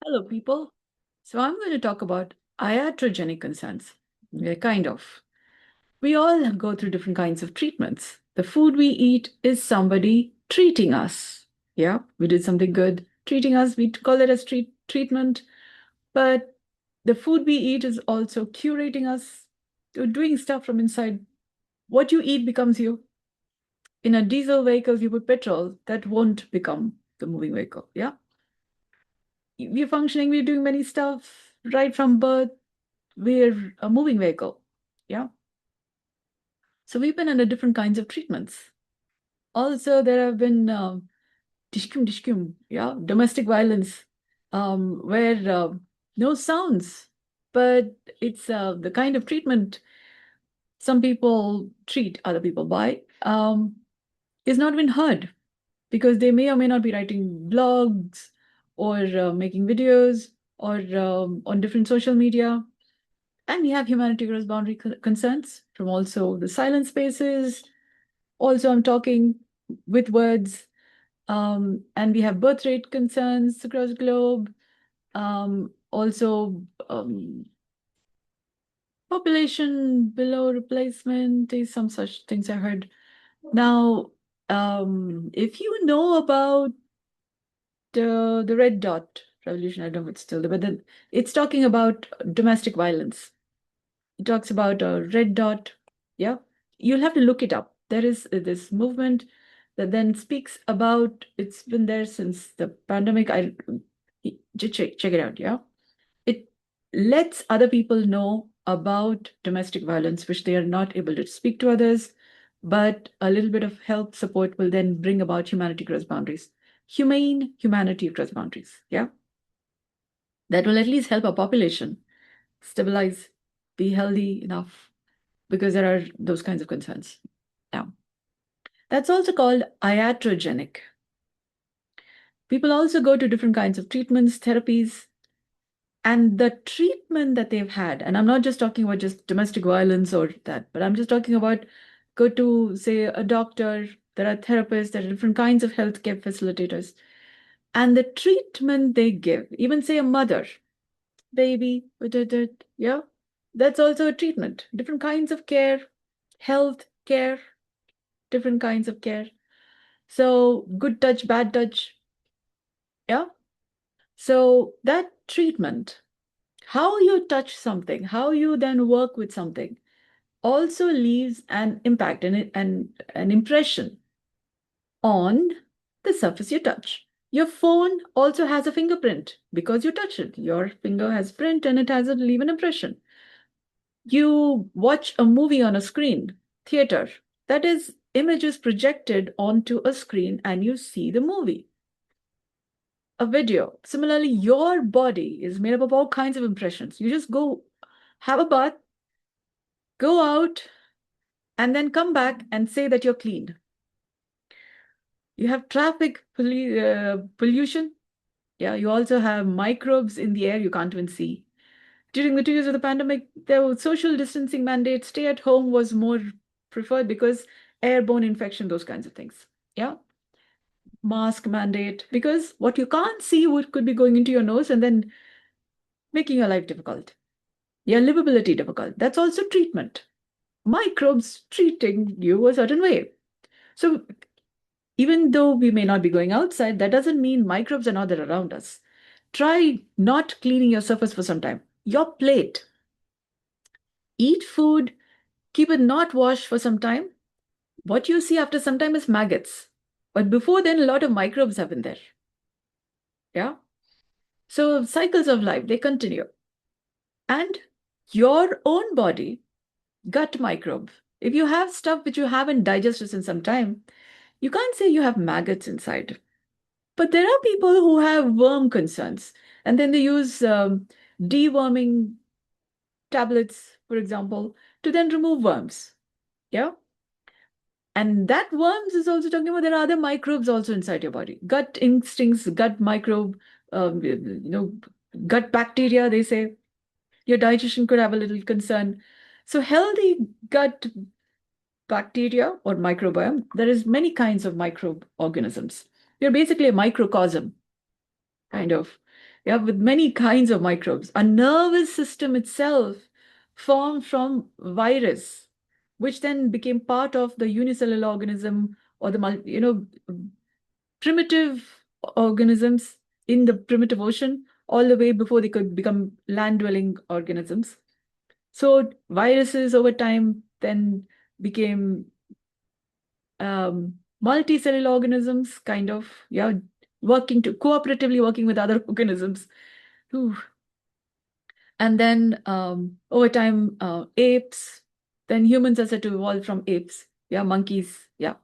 Hello, people. So I'm going to talk about iatrogenic concerns. Yeah, kind of. We all go through different kinds of treatments. The food we eat is somebody treating us. Yeah, we did something good, treating us. We call it as treatment. But the food we eat is also curating us, doing stuff from inside. What you eat becomes you. In a diesel vehicle, you put petrol, that won't become the moving vehicle. Yeah. We're functioning, we're doing many stuff right from birth. We're a moving vehicle. Yeah. So we've been under different kinds of treatments. Also, there have been dishkum, yeah, domestic violence, where no sounds, but it's the kind of treatment some people treat other people by is not been heard because they may or may not be writing blogs or making videos or on different social media. And we have humanity cross boundary concerns from also the silent spaces. Also, I'm talking with words. And we have birth rate concerns across the globe. Also, population below replacement is some such things I heard. Now, if you know about the red dot revolution, I don't know if it's still there, but then it's talking about domestic violence. It talks about a red dot. Yeah, you'll have to look it up. There is this movement that then speaks about. It's been there since the pandemic. I just check it out. Yeah, it lets other people know about domestic violence, which they are not able to speak to others. But a little bit of help support will then bring about humanity across boundaries, humane humanity across boundaries. Yeah, that will at least help our population stabilize, be healthy enough because there are those kinds of concerns. Now, that's also called iatrogenic. People also go to different kinds of treatments, therapies, and the treatment that they've had, and I'm not just talking about just domestic violence or that, but I'm just talking about go to, say, a doctor, there are therapists, there are different kinds of healthcare facilitators, and the treatment they give, even say a mother, baby, yeah, that's also a treatment. Different kinds of care, health care, different kinds of care. So good touch, bad touch. Yeah. So that treatment, how you touch something, how you then work with something, also leaves an impact and an impression on the surface you touch. Your phone also has a fingerprint because you touch it. Your finger has print and it has a leave an impression. You watch a movie on a screen, theater, that is images projected onto a screen and you see the movie. A video. Similarly, your body is made up of all kinds of impressions. You just go have a bath, go out, and then come back and say that you're clean. You have traffic pollution. Yeah, you also have microbes in the air you can't even see. During the 2 years of the pandemic, there was social distancing mandates. Stay at home was more preferred because airborne infection, those kinds of things. Yeah. Mask mandate, because what you can't see could be going into your nose and then making your life difficult. Your livability difficult. That's also treatment. Microbes treating you a certain way. So even though we may not be going outside, that doesn't mean microbes are not there around us. Try not cleaning your surface for some time. Your plate. Eat food, keep it not washed for some time. What you see after some time is maggots. But before then, a lot of microbes have been there. Yeah. So cycles of life, they continue. And your own body, gut microbe. If you have stuff which you haven't digested in some time, you can't say you have maggots inside. But there are people who have worm concerns, and then they use deworming tablets, for example, to then remove worms. Yeah. And that worms is also talking about there are other microbes also inside your body. Gut instincts, gut microbe, gut bacteria, they say. Your digestion could have a little concern. So healthy gut bacteria or microbiome, there is many kinds of microorganisms. You're basically a microcosm, kind of. yeah, with many kinds of microbes. Our nervous system itself formed from virus, which then became part of the unicellular organism or primitive organisms in the primitive ocean, all the way before they could become land-dwelling organisms. So viruses over time then became multicellular organisms, kind of, yeah, cooperatively working with other organisms. Ooh. And then over time, apes, then humans are said to evolve from apes, yeah, monkeys, yeah.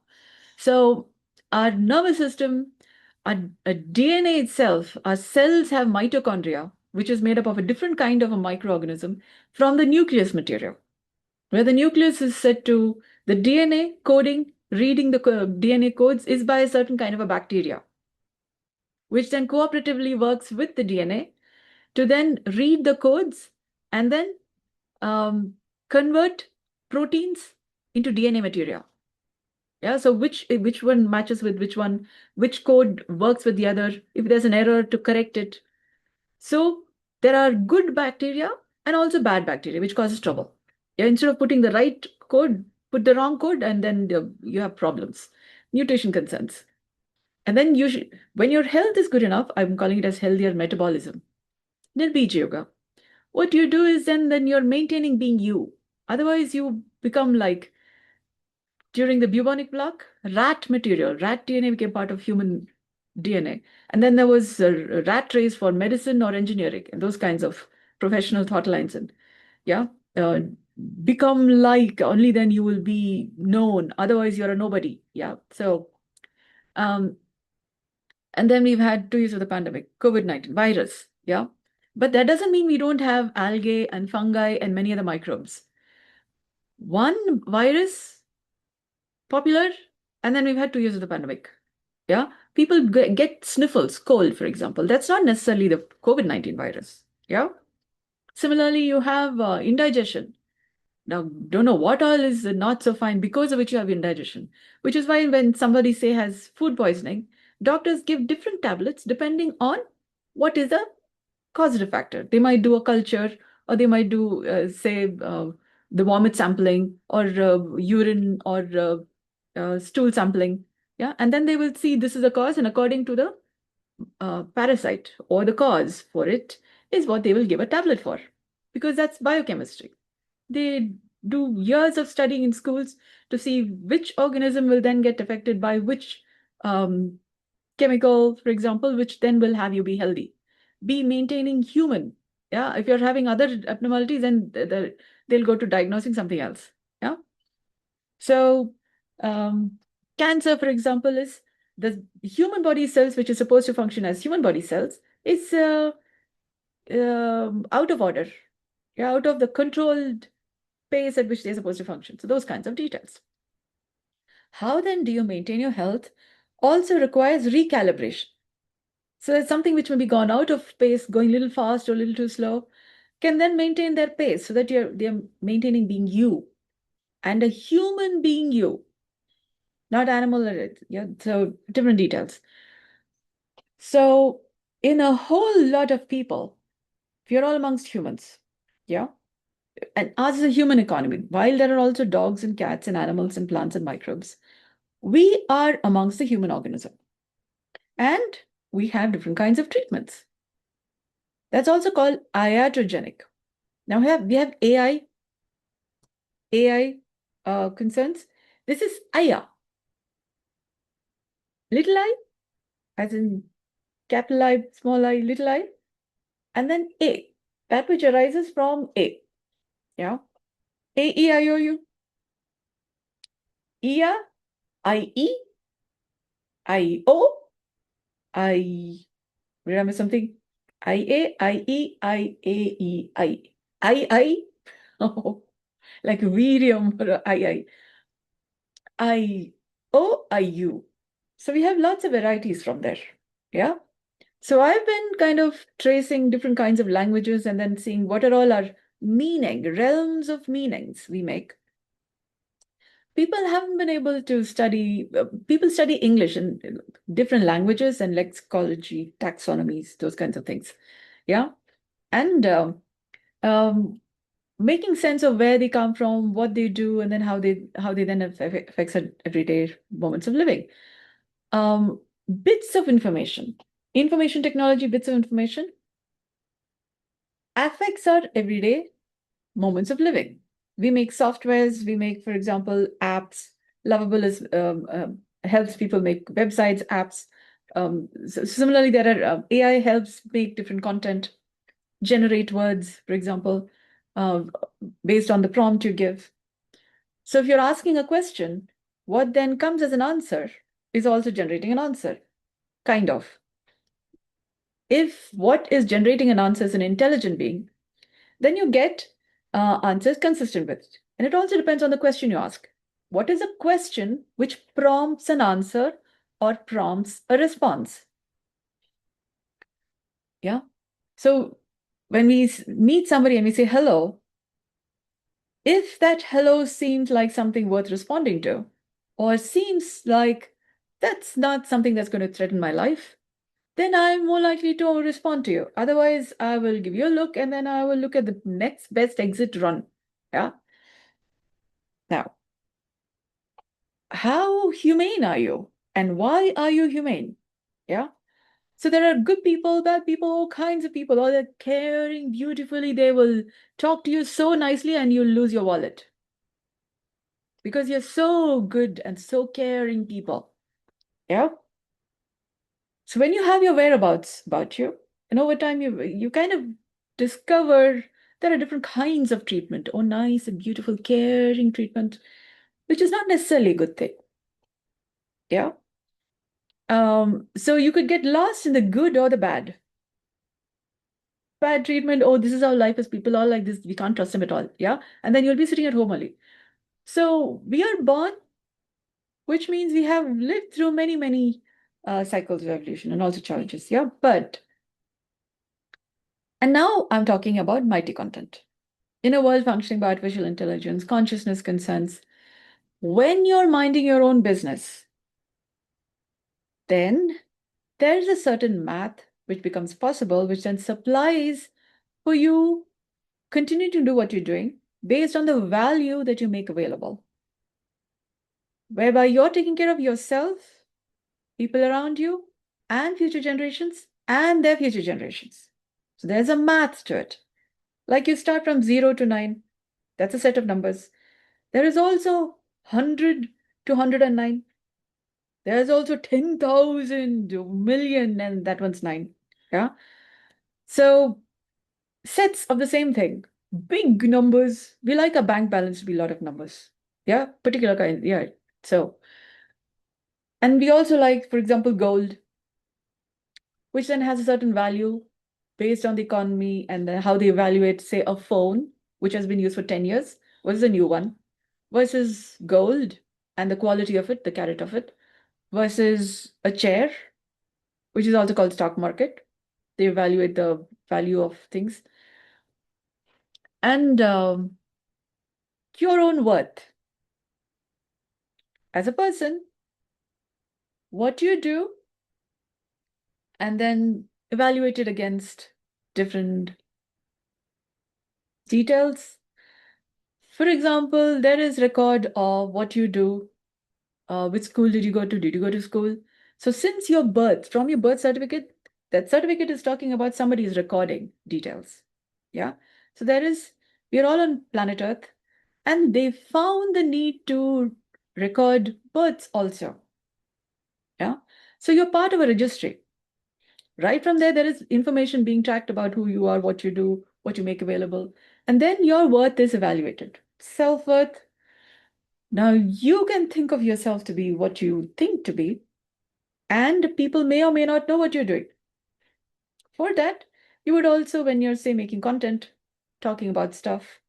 So our nervous system, our DNA itself, our cells have mitochondria, which is made up of a different kind of a microorganism from the nucleus material, where the nucleus is said to, the DNA coding, reading the DNA codes is by a certain kind of a bacteria, which then cooperatively works with the DNA to then read the codes and then convert proteins into DNA material. Yeah, so which one matches with which one, which code works with the other, if there's an error to correct it. So there are good bacteria and also bad bacteria, which causes trouble. Yeah, instead of putting the right code, put the wrong code, and then you have problems, mutation concerns. And then when your health is good enough, I'm calling it as healthier metabolism. Nirbij yoga. What you do is then you're maintaining being you. Otherwise, you become like during the bubonic plague, rat material, rat DNA became part of human DNA. And then there was a rat race for medicine or engineering, and those kinds of professional thought lines. And yeah, uh, become like, only then you will be known. Otherwise, you're a nobody. Yeah. So, um, and then we've had 2 years of the pandemic, COVID-19, virus. Yeah. But that doesn't mean we don't have algae and fungi and many other microbes. One virus popular, and then we've had 2 years of the pandemic. Yeah, people get sniffles, cold, for example. That's not necessarily the COVID-19 virus. Yeah. Similarly, you have indigestion. Now, don't know what all is not so fine because of which you have indigestion, which is why when somebody say has food poisoning, doctors give different tablets depending on what is the causative factor. They might do a culture, or they might do, say, the vomit sampling, or urine, or stool sampling. Yeah, and then they will see this is a cause, and according to the parasite or the cause for it is what they will give a tablet for, because that's biochemistry. They do years of studying in schools to see which organism will then get affected by which um, chemical, for example, which then will have you be healthy, be maintaining human. Yeah, if you're having other abnormalities, then they'll go to diagnosing something else. Yeah. So cancer, for example, is the human body cells, which is supposed to function as human body cells, is out of order. Yeah, out of the controlled pace at which they're supposed to function. So those kinds of details. How then do you maintain your health also requires recalibration. So it's something which may be gone out of pace, going a little fast or a little too slow, can then maintain their pace so that they're maintaining being you, and a human being you, not animal or it. Yeah, so different details. So in a whole lot of people, if you're all amongst humans, yeah, and ours is a human economy, while there are also dogs and cats and animals and plants and microbes, we are amongst the human organism. And we have different kinds of treatments. That's also called iatrogenic. Now we have AI concerns. This is Aya. Little I, as in capital I, small I, little I, and then A, that which arises from A. Yeah. A, E, I, O, U. Ia, I, E, I, O, I, remember something? I, A, I, E, I, A, E, I, oh, like Virium, I, O, I, U. So we have lots of varieties from there. Yeah. So I've been kind of tracing different kinds of languages and then seeing what are all our realms of meanings we make. people haven't been able to study, people study English in different languages and lexicology, taxonomies, those kinds of things. Yeah. And um, making sense of where they come from, what they do, and then how they then affects our everyday moments of living. Bits of information technology, bits of information affects our everyday moments of living. We make softwares, we make, for example, apps. Lovable is helps people make websites, apps. Similarly, there are AI helps make different content, generate words, for example, uh, based on the prompt you give. So if you're asking a question, what then comes as an answer is also generating an answer, kind of. If what is generating an answer is an intelligent being, then you get answers consistent with it. And it also depends on the question you ask. What is a question which prompts an answer or prompts a response? Yeah. So when we meet somebody and we say hello, if that hello seems like something worth responding to, or seems like that's not something that's going to threaten my life, then I'm more likely to respond to you. Otherwise, I will give you a look and then I will look at the next best exit run. Yeah. Now, how humane are you? And why are you humane? Yeah. So there are good people, bad people, all kinds of people, all that caring beautifully. They will talk to you so nicely and you'll lose your wallet because you're so good and so caring people. Yeah. So when you have your whereabouts about you, and over time you kind of discover there are different kinds of treatment. Oh, nice and beautiful, caring treatment, which is not necessarily a good thing. Yeah. So you could get lost in the good or the bad. Bad treatment, oh, this is how life is. People are like this. We can't trust them at all. Yeah. And then you'll be sitting at home only. So we are born, which means we have lived through many, many cycles of evolution and also challenges. Yeah. And now I'm talking about mighty content. In a world functioning by artificial intelligence, consciousness concerns, when you're minding your own business, then there's a certain math which becomes possible, which then supplies for you continue to do what you're doing based on the value that you make available, whereby you're taking care of yourself, people around you, and future generations, and their future generations. So there's a math to it. Like you start from 0 to 9, that's a set of numbers. There is also 100 to 109. There's also 10,000 million, and that one's 9. Yeah. So sets of the same thing. Big numbers. We like a bank balance to be a lot of numbers. Yeah. Particular kind. Yeah. So, and we also like, for example, gold, which then has a certain value based on the economy and then how they evaluate, say, a phone, which has been used for 10 years, versus a new one, versus gold and the quality of it, the carat of it, versus a chair, which is also called stock market. They evaluate the value of things. And your own worth as a person, what you do, and then evaluate it against different details. For example, there is record of what you do. Which school did you go to? Did you go to school? So since your birth, from your birth certificate, that certificate is talking about somebody's recording details. Yeah. So we're all on planet Earth, and they found the need to record births also. Yeah. So you're part of a registry. Right from there is information being tracked about who you are, what you do, what you make available. And then your worth is evaluated. Self-worth. Now you can think of yourself to be what you think to be, and people may or may not know what you're doing. For that, you would also, when you're, say, making content, talking about stuff,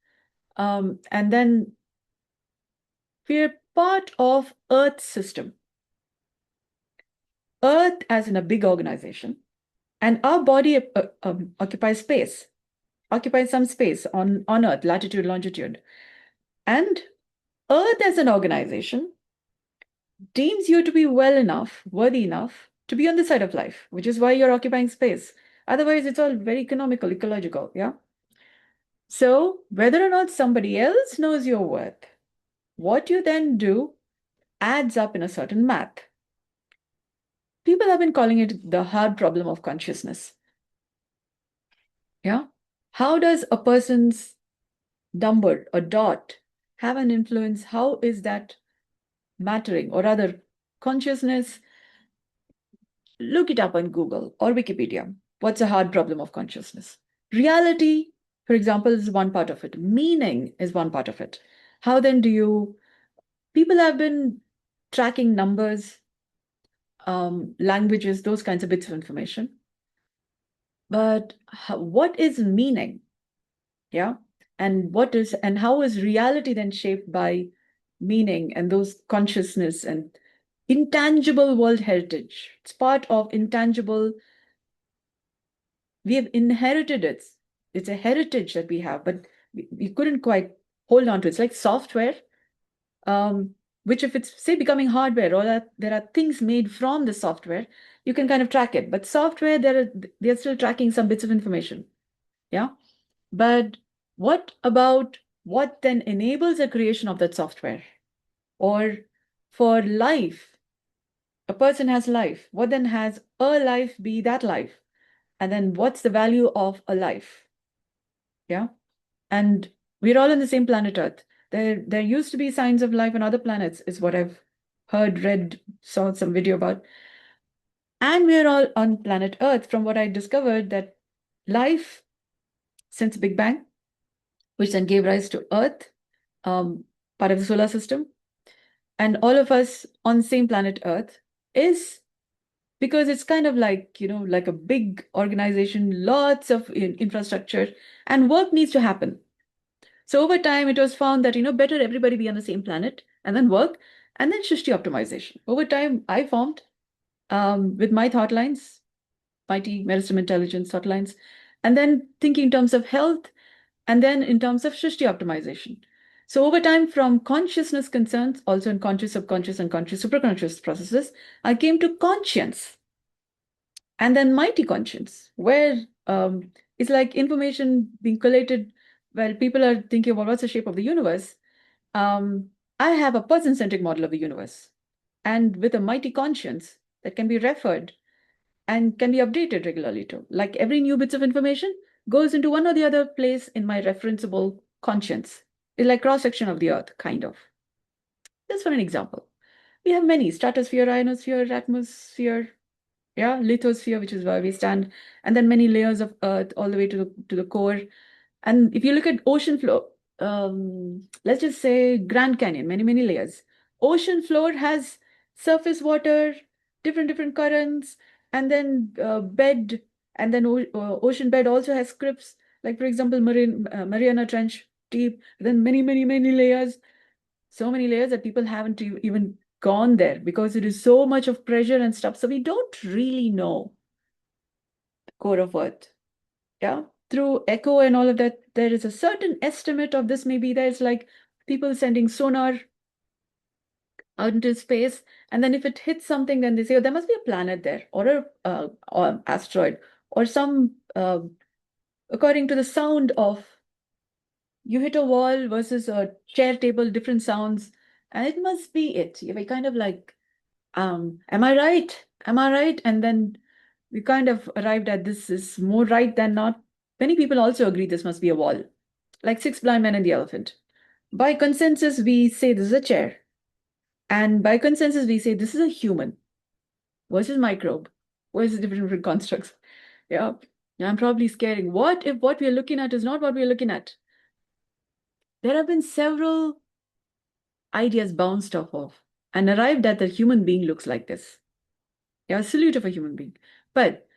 and then we're part of Earth system. Earth as in a big organization, and our body occupies some space on Earth, latitude, longitude. And Earth as an organization deems you to be well enough, worthy enough to be on this side of life, which is why you're occupying space. Otherwise, it's all very economical, ecological, yeah? So whether or not somebody else knows your worth, what you then do adds up in a certain math. People have been calling it the hard problem of consciousness. Yeah? How does a person's number, a dot, have an influence? How is that mattering? Or rather, consciousness, look it up on Google or Wikipedia. What's a hard problem of consciousness? Reality, for example, is one part of it. Meaning is one part of it. How then do you, people have been tracking numbers, languages, those kinds of bits of information. But what is meaning? Yeah. And how is reality then shaped by meaning and those consciousness and intangible world heritage? It's part of intangible. We have inherited it. It's a heritage that we have, but we couldn't quite hold on to it. It's like software, which if it's, say, becoming hardware or that there are things made from the software, you can kind of track it. But software, they're still tracking some bits of information. Yeah. But what about what then enables the creation of that software? Or for life, a person has life. What then has a life be that life? And then what's the value of a life? Yeah. And we're all on the same planet Earth. There used to be signs of life on other planets, is what I've heard, read, saw some video about. And we're all on planet Earth. From what I discovered, that life since Big Bang, which then gave rise to Earth, part of the solar system, and all of us on the same planet Earth, is because it's kind of like, like a big organization, lots of infrastructure, and work needs to happen. So over time, it was found that, better everybody be on the same planet and then work, and then Shrishti optimization. Over time, I formed with my thought lines, mighty meristem intelligence thought lines, and then thinking in terms of health, and then in terms of Shrishti optimization. So over time, from consciousness concerns, also in conscious, subconscious, and conscious, superconscious processes, I came to conscience. And then mighty conscience, where it's like information being collated while people are thinking about what's the shape of the universe. I have a person-centric model of the universe. And with a mighty conscience that can be referred and can be updated regularly too. Like every new bits of information goes into one or the other place in my referenceable conscience. It's like cross-section of the earth, kind of. Just for an example. We have many: stratosphere, ionosphere, atmosphere, yeah, lithosphere, which is where we stand, and then many layers of earth all the way to the core. And if you look at ocean floor, let's just say Grand Canyon, many layers. Ocean floor has surface water, different currents, and then bed, and then ocean bed also has scripts, like for example, Mariana Trench deep, then many layers, so many layers that people haven't even gone there because it is so much of pressure and stuff. So we don't really know the core of Earth. Yeah. Through echo and all of that, there is a certain estimate of this. Maybe there's like people sending sonar out into space. And then if it hits something, then they say, oh, there must be a planet there or or asteroid or some, according to the sound of, you hit a wall versus a chair table, different sounds. And it must be it. We kind of like, am I right? Am I right? And then we kind of arrived at this is more right than not. Many people also agree this must be a wall, like Six Blind Men and the Elephant. By consensus, we say this is a chair. And by consensus, we say this is a human versus microbe versus different constructs. Yeah. I'm probably scaring. What if what we're looking at is not what we're looking at? There have been several ideas bounced off of and arrived at the human being looks like this. Yeah, a silhouette of a human being. But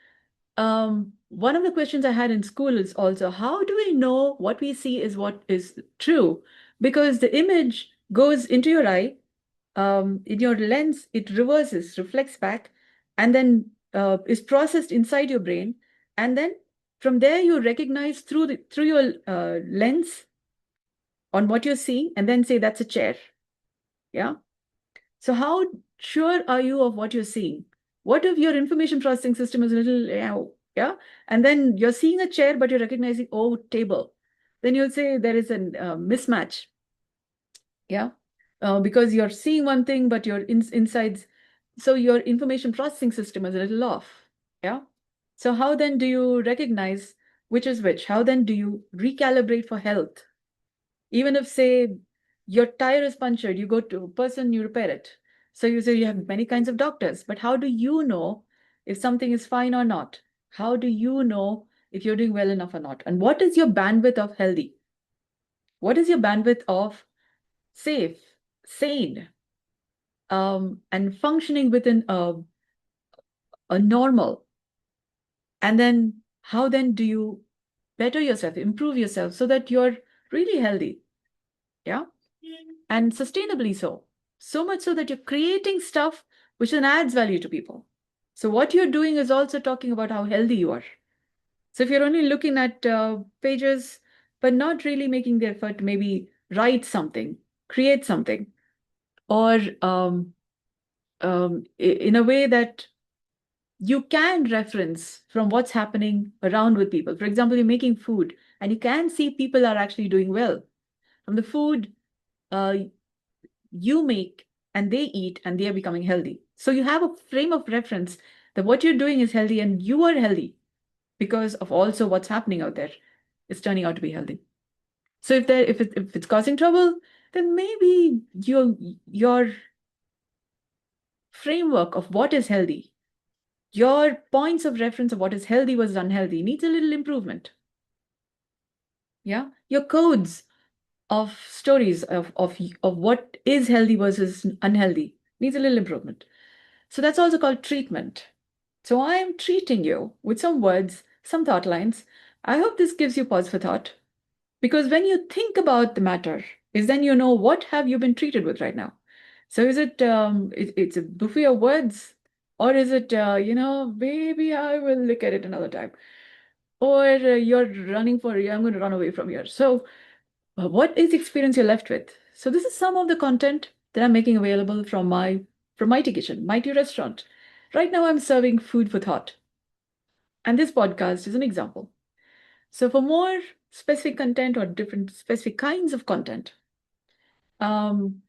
one of the questions I had in school is also, how do we know what we see is what is true? Because the image goes into your eye, in your lens, it reverses, reflects back, and then is processed inside your brain. And then from there, you recognize through your lens on what you're seeing, and then say that's a chair. Yeah. So how sure are you of what you're seeing? What if your information processing system is a little, yeah, and then you're seeing a chair, but you're recognizing, oh, table. Then you'll say there is a mismatch. Yeah. Because you're seeing one thing, but your insides, so your information processing system is a little off. Yeah. So how then do you recognize which is which? How then do you recalibrate for health? Even if, say, your tire is punctured, you go to a person, you repair it. So you say you have many kinds of doctors, but how do you know if something is fine or not? How do you know if you're doing well enough or not? And what is your bandwidth of healthy? What is your bandwidth of safe, sane, and functioning within a normal? And then how then do you better yourself, improve yourself so that you're really healthy? Yeah. And sustainably so. So much so that you're creating stuff which then adds value to people. So what you're doing is also talking about how healthy you are. So if you're only looking at pages, but not really making the effort to maybe write something, create something, or in a way that you can reference from what's happening around with people. For example, you're making food and you can see people are actually doing well. From the food uh, you make and they eat and they are becoming healthy. So you have a frame of reference that what you're doing is healthy and you are healthy because of also what's happening out there. It's turning out to be healthy. So if it's causing trouble, then maybe your framework of what is healthy, your points of reference of what is healthy versus unhealthy needs a little improvement. Yeah, your codes of stories of what is healthy versus unhealthy needs a little improvement. So that's also called treatment. So I am treating you with some words, some thought lines. I hope this gives you pause for thought. Because when you think about the matter, is then you know what have you been treated with right now. So is it's a buffet of words, or is it maybe I will look at it another time, or you're running for I'm going to run away from here. So what is the experience you're left with? So this is some of the content that I'm making available from Mighty Kitchen, Mighty Restaurant. Right now I'm serving food for thought. And this podcast is an example. So for more specific content or different specific kinds of content, um,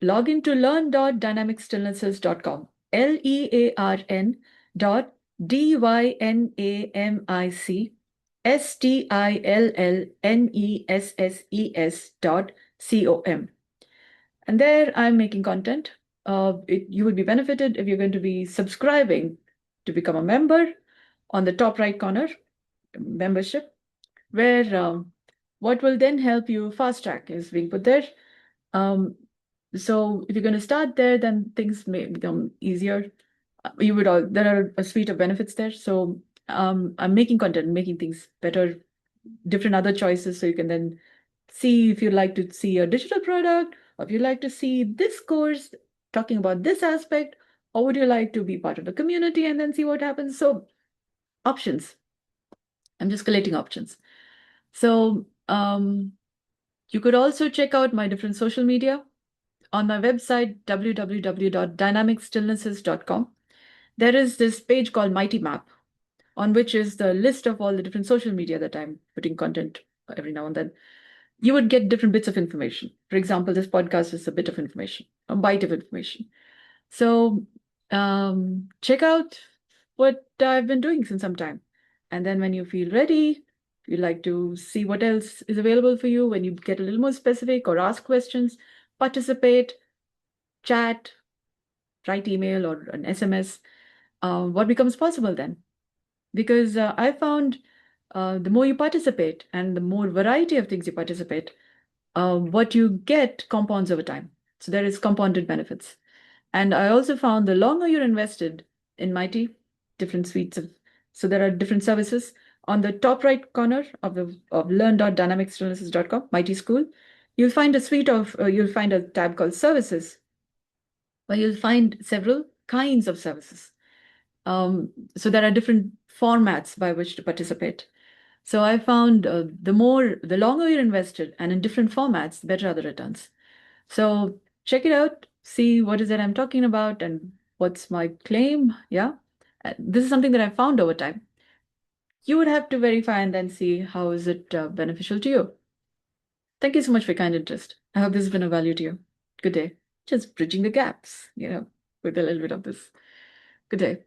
log into learn.dynamicstillnesses.com. LEARN dot DYNAMICSTILLNESSES.com. And there I'm making content. You would be benefited if you're going to be subscribing to become a member on the top right corner, membership, where what will then help you fast track is being put there. Um, so if you're going to start there, then things may become easier. There are a suite of benefits there. So I'm making content, making things better, different other choices. So you can then see if you'd like to see a digital product, or if you'd like to see this course talking about this aspect, or would you like to be part of the community and then see what happens? So options. I'm just collecting options. So you could also check out my different social media on my website, www.dynamicstillnesses.com. There is this page called Mighty Map, on which is the list of all the different social media that I'm putting content every now and then. You would get different bits of information. For example, this podcast is a bit of information, a bite of information. So check out what I've been doing since some time. And then when you feel ready, if you'd like to see what else is available for you, when you get a little more specific or ask questions, participate, chat, write email or an SMS, what becomes possible then? Because I found the more you participate and the more variety of things you participate, what you get compounds over time. So there is compounded benefits. And I also found the longer you're invested in Mighty, different suites of, so there are different services. On the top right corner of learn.dynamicstillnesses.com, Mighty School, you'll find you'll find a tab called services, where you'll find several kinds of services. So there are different formats by which to participate. So I found the longer you're invested and in different formats, the better are the returns. So check it out, see what is it I'm talking about and what's my claim. Yeah. This is something that I found over time. You would have to verify and then see how is it beneficial to you. Thank you so much for your kind interest. I hope this has been of value to you. Good day. Just bridging the gaps, with a little bit of this. Good day.